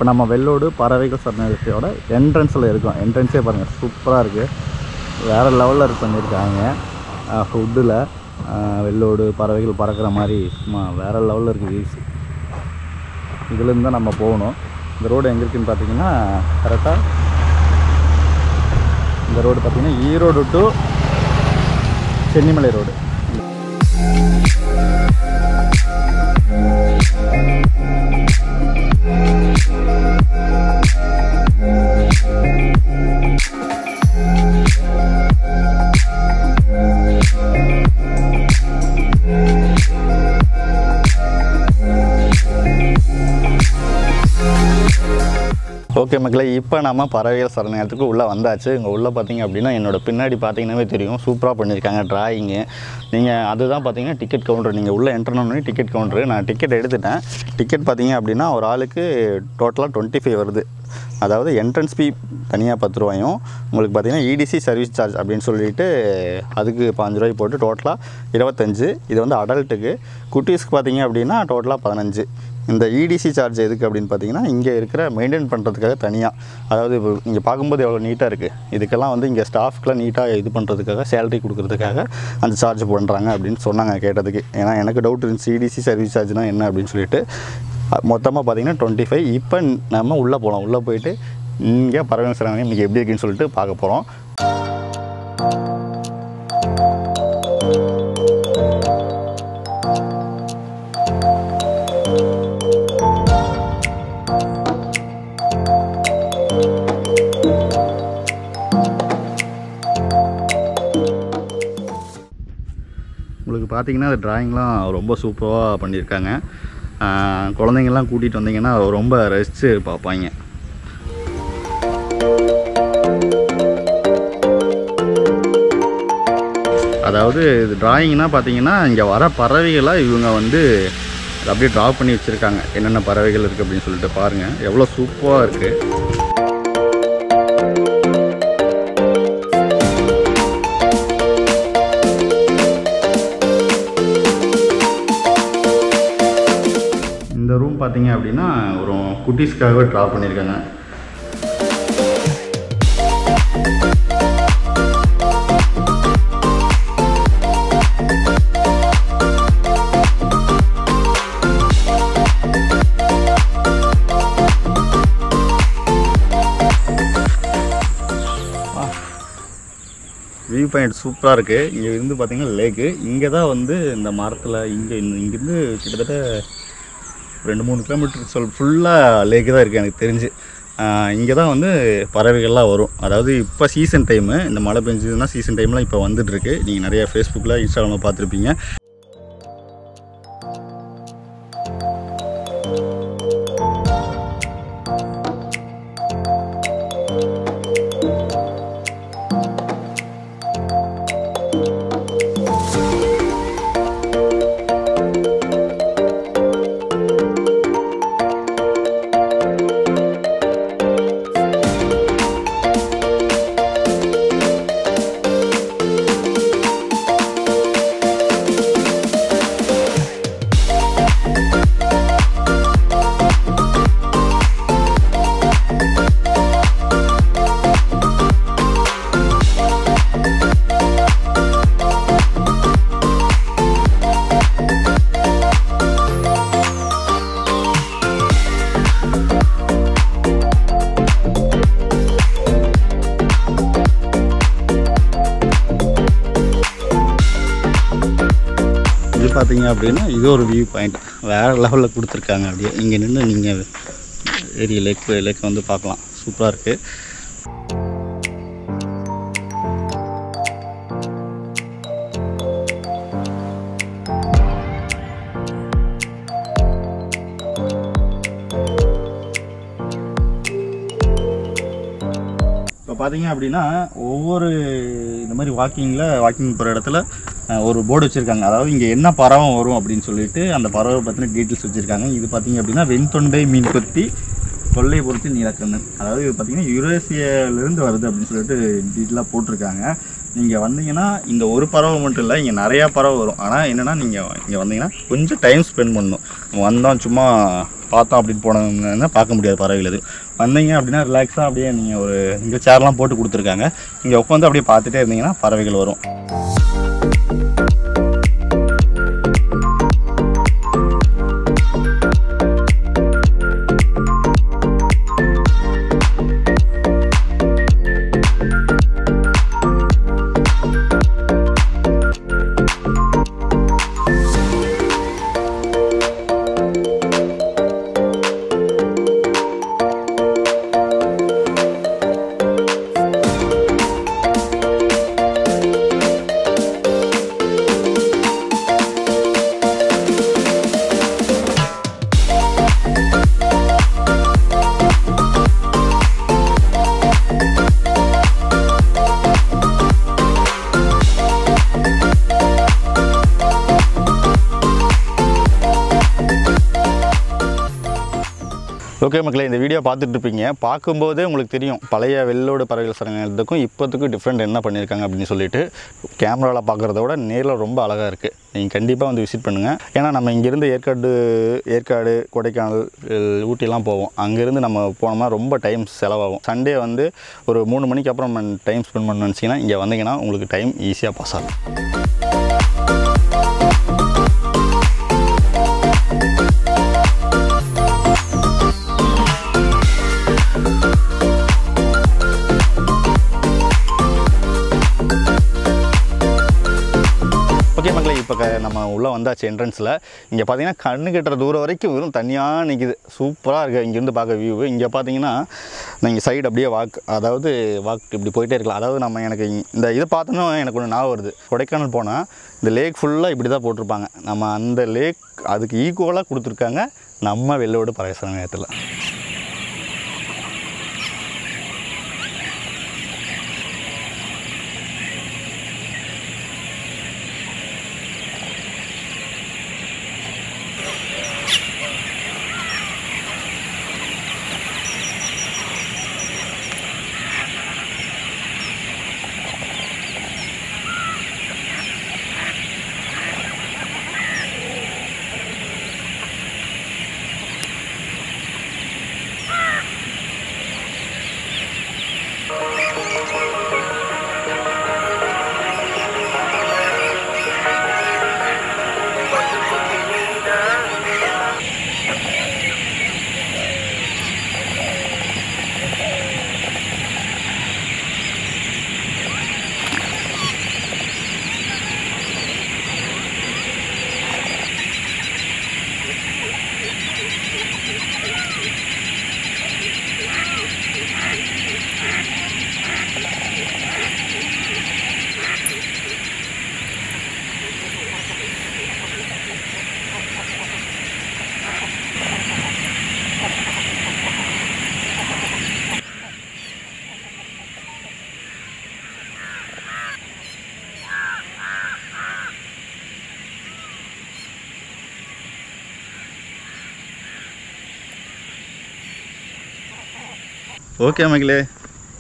இப்போ நம்ம வெள்ளோடு பறவைகள் சரணாலயத்தோட என்ட்ரன்ஸில் இருக்கோம். என்ட்ரன்ஸே பாருங்கள் சூப்பராக இருக்குது, வேறு லெவலில் இருக்கு பண்ணியிருக்காங்க. ஃபுட்டில் வெள்ளோடு பறவைகள் பறக்கிற மாதிரி சும்மா வேறு லெவலில் இருக்குது வியூஸ். இதுலேருந்து தான் நம்ம போகணும். இந்த ரோடு எங்கே இருக்குதுன்னு பார்த்தீங்கன்னா கரெக்டாக இந்த ரோடு பார்த்திங்கன்னா Erode to Chennimalai road. Okay மக்களே, இப்போ நம்ம பறவைகள் சரணாலயத்துக்கு உள்ளே வந்தாச்சு. இங்கே உள்ளே பார்த்தீங்க அப்படின்னா என்னோட பின்னாடி பார்த்தீங்கன்னாவே தெரியும், சூப்பராக பண்ணியிருக்காங்க டிராயிங்கு. நீங்கள் அதுதான் பார்த்தீங்கன்னா டிக்கெட் கவுண்டர். நீங்கள் உள்ளே என்ட்ரு பண்ணி டிக்கெட் கவுண்டரு. நான் டிக்கெட் எடுத்துட்டேன். டிக்கெட் பார்த்தீங்க அப்படின்னா ஒரு ஆளுக்கு டோட்டலாக 25 வருது. அதாவது என்ட்ரன்ஸ் ஃபீ தனியாக 10 ரூபாயும், உங்களுக்கு பார்த்தீங்கன்னா இடிசி சர்வீஸ் சார்ஜ் அப்படின்னு சொல்லிட்டு அதுக்கு 5 ரூபாய் போட்டு டோட்டலாக 25. இது வந்து அடல்ட்டுக்கு. குட்டீஸ்க்கு பார்த்தீங்க அப்படின்னா டோட்டலாக 15. இந்த இடிசி சார்ஜ் எதுக்கு அப்படின்னு பார்த்தீங்கன்னா இங்கே இருக்கிற மெயின்டைன் பண்ணுறதுக்காக தனியாக, அதாவது இப்போ இங்கே பார்க்கும்போது எவ்வளோ நீட்டாக இருக்குது, இதுக்கெல்லாம் வந்து இங்கே ஸ்டாஃப்க்கெலாம் நீட்டாக இது பண்ணுறதுக்காக சேலரி கொடுக்குறதுக்காக அந்த சார்ஜ் பண்ணுறாங்க அப்படின்னு சொன்னாங்க கேட்டதுக்கு. ஏன்னா எனக்கு டவுட் இருந்துச்சு இடிசி சர்வீஸ் சார்ஜ்னால் என்ன அப்படின்னு சொல்லிட்டு. மொத்தமாக பார்த்தீங்கன்னா 25. இப்போ நம்ம உள்ளே போகலாம். உள்ளே போயிட்டு இங்கே பறவைகள் சரணாலயம் இன்றைக்கி எப்படி இருக்குன்னு சொல்லிட்டு பார்க்க போகிறோம். உங்களுக்கு பார்த்தீங்கன்னா அது டிராயிங்லாம் ரொம்ப சூப்பராக பண்ணியிருக்காங்க. குழந்தைங்கள்லாம் கூட்டிகிட்டு வந்தீங்கன்னா ரொம்ப ரசித்து பார்ப்பாங்க. அதாவது இது டிராயிங்னால் பார்த்தீங்கன்னா இங்கே வர பறவைகளாக இவங்க வந்து அப்படியே ட்ரா பண்ணி வச்சுருக்காங்க, என்னென்ன பறவைகள் இருக்குது அப்படின்னு சொல்லிட்டு. பாருங்கள் எவ்வளோ சூப்பராக இருக்குது. இந்த ரூம் பார்த்தீங்க அப்படின்னா ஒரு குட்டீஸ்க்காகவே ட்ரா பண்ணியிருக்காங்க. வியூ பாயிண்ட் சூப்பராக இருக்குது. இங்கே இருந்து பார்த்தீங்கன்னா லேக்கு. இங்கே தான் வந்து இந்த மரத்தில் இங்கேருந்து கிட்டத்தட்ட 2-3 கிலோமீட்டர் ஃபுல்லாக லேக்கு தான் இருக்குது எனக்கு தெரிஞ்சு. இங்கே தான் வந்து பறவைகள்லாம் வரும். அதாவது இப்போ சீசன் டைமு, இந்த மழை பெஞ்சதுன்னா சீசன் டைம்லாம் இப்போ வந்துட்டுருக்கு. நீங்கள் நிறையா ஃபேஸ்புக்கில் இன்ஸ்டாகிராமில் பார்த்துருப்பீங்க. பார்த்தீங்க அப்படின்னா இது ஒரு வியூ பாயிண்ட் வேறு லெவலில் கொடுத்துருக்காங்க. அப்படியே இங்கே நின்று நீங்கள் ஏரிய லேக் வந்து பார்க்கலாம். சூப்பராக இருக்குது. இப்போ பார்த்தீங்க அப்படின்னா ஒவ்வொரு இந்த மாதிரி வாக்கிங் போகிற இடத்துல ஒரு போர்டு வச்சுருக்காங்க. அதாவது இங்கே என்ன பறவை வரும் அப்படின்னு சொல்லிட்டு அந்த பறவை பற்றின டீட்டெயில்ஸ் வச்சுருக்காங்க. இது பார்த்தீங்க அப்படின்னா வெண்தொண்டை மீன் கொத்தி கொள்ளை பொறுத்து நீலக்கண்ணு. அதாவது இது பார்த்தீங்கன்னா யுரேசியாவிலேருந்து வருது அப்படின்னு சொல்லிட்டு டீட்டெயிலாக போட்டிருக்காங்க. நீங்கள் வந்தீங்கன்னா இந்த ஒரு பறவை மட்டும் இல்லை, இங்கே நிறையா பறவை வரும். ஆனால் என்னென்னா நீங்கள் இங்கே வந்தீங்கன்னா கொஞ்சம் டைம் ஸ்பெண்ட் பண்ணணும். வந்தோம் சும்மா பார்த்தோம் அப்படின்னு போனோம்னா பார்க்க முடியாது பறவைகள். இது வந்தீங்க அப்படின்னா ரிலாக்ஸாக அப்படியே நீங்கள் ஒரு இங்கே சேர்லாம் போட்டு கொடுத்துருக்காங்க. இங்கே உட்காந்து அப்படியே பார்த்துட்டே இருந்தீங்கன்னா பறவைகள் வரும். ஓகே மக்களே, இந்த வீடியோ பார்த்துட்டு இருப்பீங்க. பார்க்கும்போதே உங்களுக்கு தெரியும் பழைய வெள்ளோடு பறவைகள் சரணாலயத்துக்கும் இப்போத்துக்கும் டிஃப்ரெண்ட் என்ன பண்ணியிருக்காங்க அப்படின்னு சொல்லிட்டு. கேமராவில் பார்க்குறத விட நேரில் ரொம்ப அழகாக இருக்குது. நீங்கள் கண்டிப்பாக வந்து விசிட் பண்ணுங்கள். ஏன்னா நம்ம இங்கேருந்து ஏற்காடு கொடைக்கானல் ஊட்டிலாம் போவோம். அங்கேருந்து நம்ம போனோம்னா ரொம்ப டைம் செலவாகும். சண்டே வந்து ஒரு 3 மணிக்கு அப்புறம் டைம் ஸ்பெண்ட் பண்ணணும்னு நினச்சிங்கன்னா இங்கே வந்தீங்கன்னா உங்களுக்கு டைம் ஈஸியாக பாஸ் ஆகும். ஓகே மக்களே, இப்போ நம்ம உள்ளே வந்தாச்சு என்ட்ரன்ஸில். இங்கே பார்த்தீங்கன்னா கண்ணு கட்டுற தூரம் வரைக்கும் வெறும் தனியாக நிற்கிது. சூப்பராக இருக்குது இங்கேருந்து பார்க்க வியூ. இங்கே பார்த்தீங்கன்னா நீங்கள் சைடு அப்படியே வாக் இப்படி போயிட்டே இருக்கலாம். அதாவது எனக்கு இந்த இதை பார்த்தோன்னா எனக்கு ஒன்று ஞாபகம் வருது. கொடைக்கானல் போனால் இந்த லேக் ஃபுல்லாக இப்படி தான் போட்டிருப்பாங்க. நம்ம அந்த லேக் அதுக்கு ஈக்குவலாக கொடுத்துருக்காங்க நம்ம வெள்ளோடு பறவை சரணாலயத்தில். ஓகே மக்களே,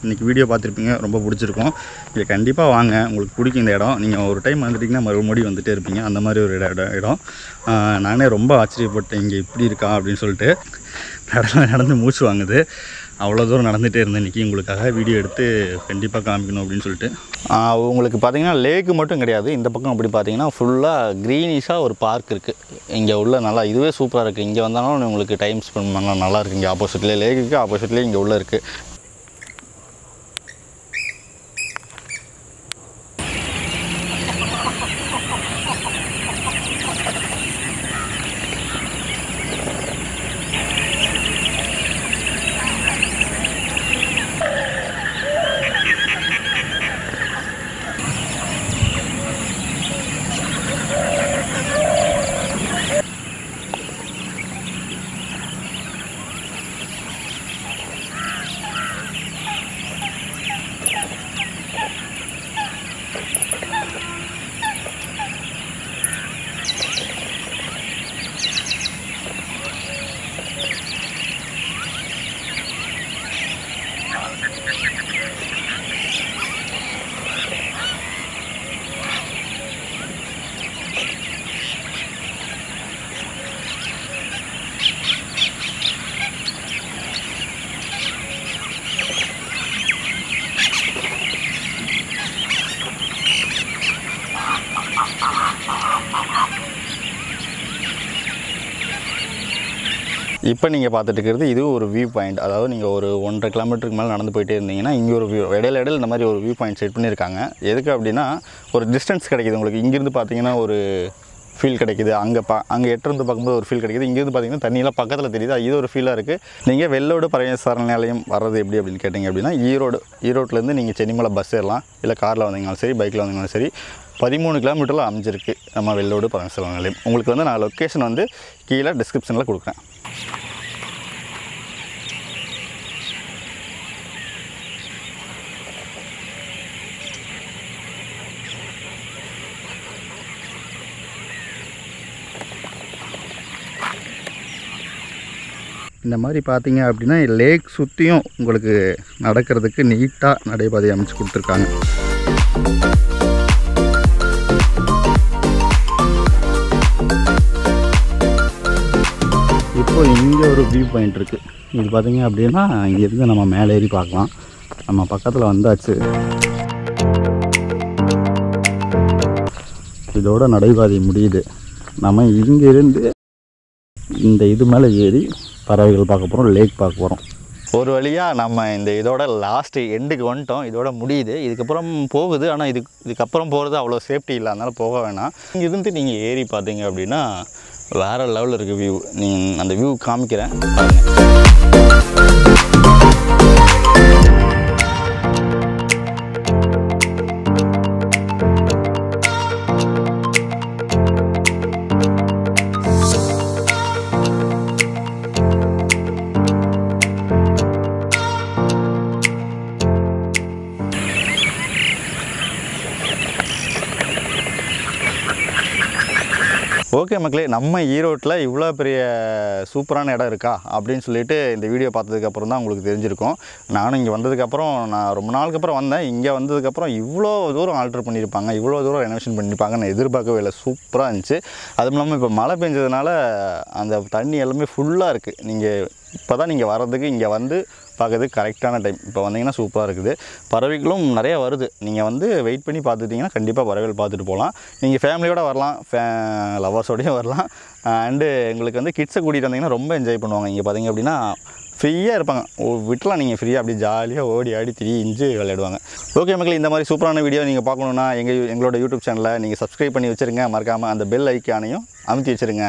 இன்றைக்கி வீடியோ பார்த்துருப்பீங்க, ரொம்ப பிடிச்சிருக்கும். இங்கே கண்டிப்பாக வாங்க, உங்களுக்கு பிடிக்கும் இந்த இடம். நீங்கள் ஒரு டைம் வந்துட்டிங்கன்னா மறுபடியும் வந்துகிட்டே இருப்பீங்க. அந்த மாதிரி ஒரு இடம். நானே ரொம்ப ஆச்சரியப்பட்டேன், இங்கே இப்படி இருக்கா அப்படின்னு சொல்லிட்டு. நடந்து மூச்சு வாங்குது. அவ்வளோ தூரம் நடந்துகிட்டே இருந்தேன். இன்றைக்கி உங்களுக்காக வீடியோ எடுத்து கண்டிப்பாக காமிக்கணும் அப்படின்னு சொல்லிட்டு. உங்களுக்கு பார்த்தீங்கன்னா லேக்கு மட்டும் கிடையாது. இந்த பக்கம் அப்படி பார்த்தீங்கன்னா ஃபுல்லாக க்ரீனிஷாக ஒரு பார்க் இருக்குது. இங்கே உள்ள நல்லா இதுவே சூப்பராக இருக்குது. இங்கே வந்தாலும் உங்களுக்கு டைம் ஸ்பெண்ட் பண்ணலாம், நல்லா இருக்குது. இங்கே ஆப்போசிட்லேயே லேக்குக்கு ஆப்போசிட்லேயே இங்கே உள்ளே இருக்குது. இப்போ நீங்கள் பார்த்துட்டு இருக்கிறது இது ஒரு வியூ பாயிண்ட். அதாவது நீங்கள் ஒரு 1.5 கிலோமீட்டருக்கு மேலே நடந்து போயிட்டே இருந்தீங்கன்னா இங்கே ஒரு வியூ இடையில இந்த மாதிரி ஒரு வியூ பாயிண்ட் செட் பண்ணியிருக்காங்க. எதுக்கு அப்படின்னா ஒரு டிஸ்டன்ஸ் கிடைக்குது உங்களுக்கு. இங்கேருந்து பார்த்தீங்கன்னா ஒரு ஃபீல் கிடைக்குது, அங்கே எட்டிருந்து பார்க்கும்போது ஒரு ஃபீல் கிடைக்குது, இங்கேருந்து பார்த்தீங்கன்னா தண்ணியெல்லாம் பக்கத்தில் தெரியுது. இது ஒரு ஃபீலாக இருக்குது. நீங்கள் வெள்ளோடு பறவைகள் சரணாலயம் வர்றது எப்படி அப்படின்னு கேட்டிங்க அப்படின்னா ஈரோட்லேருந்து நீங்கள் சென்னிமலை பஸ் ஏறலாம், இல்லை காரில் வந்தீங்கனாலும் சரி, பைக்கில் வந்தீங்கனாலும் சரி. 13 கிலோமீட்டரில் அமைஞ்சிருக்கு நம்ம வெள்ளோடு பறவைகள் சரணாலயம். உங்களுக்கு வந்து நான் லொக்கேஷன் வந்து கீழே டிஸ்கிரிப்ஷனில் கொடுக்குறேன். இந்த மாதிரி பார்த்தீங்க அப்படின்னா லேக் சுற்றியும் உங்களுக்கு நடக்கிறதுக்கு நீட்டாக நடைபாதை அமைச்சு கொடுத்துருக்காங்க. இப்போ இங்கே ஒரு வியூ பாயிண்ட் இருக்குது. இது பார்த்தீங்க அப்படின்னா இங்கேருந்து நம்ம மேலே ஏறி பார்க்கலாம். நம்ம பக்கத்தில் வந்தாச்சு. இதோட நடைபாதை முடியுது. நம்ம இங்கேருந்து இந்த இது மேலே ஏறி பறவைகள் பார்க்க போகிறோம், லேக் பார்க்க போகிறோம். ஒரு வழியாக நம்ம இந்த இதோட லாஸ்ட்டு எண்டுக்கு வந்துட்டோம். இதோட முடியுது. இதுக்கப்புறம் போகுது. ஆனால் இதுக்கப்புறம் போகிறது அவ்வளோ சேஃப்டி இல்லை, அதனால் போக வேணாம். இங்கேருந்து நீங்கள் ஏறி பார்த்தீங்க அப்படின்னா வேறு லெவலில் இருக்குது வியூ. நீங்கள் அந்த வியூ காமிக்கிறேன் பாருங்கள். ஓகே மக்களே, நம்ம ஈரோட்டில் இவ்வளோ பெரிய சூப்பரான இடம் இருக்கா அப்படின்னு சொல்லிட்டு இந்த வீடியோ பார்த்ததுக்கப்புறம் தான் உங்களுக்கு தெரிஞ்சிருக்கும். நானும் இங்கே வந்ததுக்கப்புறம் நான் ரொம்ப நாளுக்கு அப்புறம் வந்தேன். இங்கே வந்ததுக்கப்புறம் இவ்வளோ தூரம் ஆல்ட்ரு பண்ணியிருப்பாங்க, இவ்வளோ தூரம் ரெனோவேஷன் பண்ணியிருப்பாங்க நான் எதிர்பார்க்கவே இல்லை. சூப்பராக இருந்துச்சு. அதுவும் இல்லாமல் இப்போ மழை பெஞ்சதுனால அந்த தண்ணி எல்லாமே ஃபுல்லாக இருக்குது. இப்போ தான் நீங்கள் வர்றதுக்கு இங்கே வந்து பார்க்கறதுக்கு கரெக்டான டைம். இப்போ வந்தீங்கன்னா சூப்பராக இருக்குது. பறவைகளும் நிறையா வருது. நீங்கள் வந்து வெயிட் பண்ணி பார்த்துட்டிங்கன்னா கண்டிப்பாக பறவைகள் பார்த்துட்டு போகலாம். நீங்கள் ஃபேமிலியோடு வரலாம், லவர்ஸோடையும் வரலாம். அண்டு உங்களுக்கு வந்து கிட்ஸை கூட்டிகிட்டு வந்தீங்கன்னா ரொம்ப என்ஜாய் பண்ணுவாங்க. இங்கே பார்த்தீங்க அப்படின்னா ஃப்ரீயாக இருப்பாங்க. விட்டுலாம் நீங்கள் ஃப்ரீயாக அப்படி ஜாலியாக ஓடி ஆடி திரிஞ்சு விளையாடுவாங்க. ஓகே மக்களே, இந்த மாதிரி சூப்பரான வீடியோ நீங்கள் பார்க்கணுன்னா எங்களோட யூடியூப் சேனலை நீங்கள் சப்ஸ்கிரைப் பண்ணி வச்சுருங்க. மறக்காமல் அந்த பெல் ஐக்கானையும் அமுத்தி வச்சுருங்க.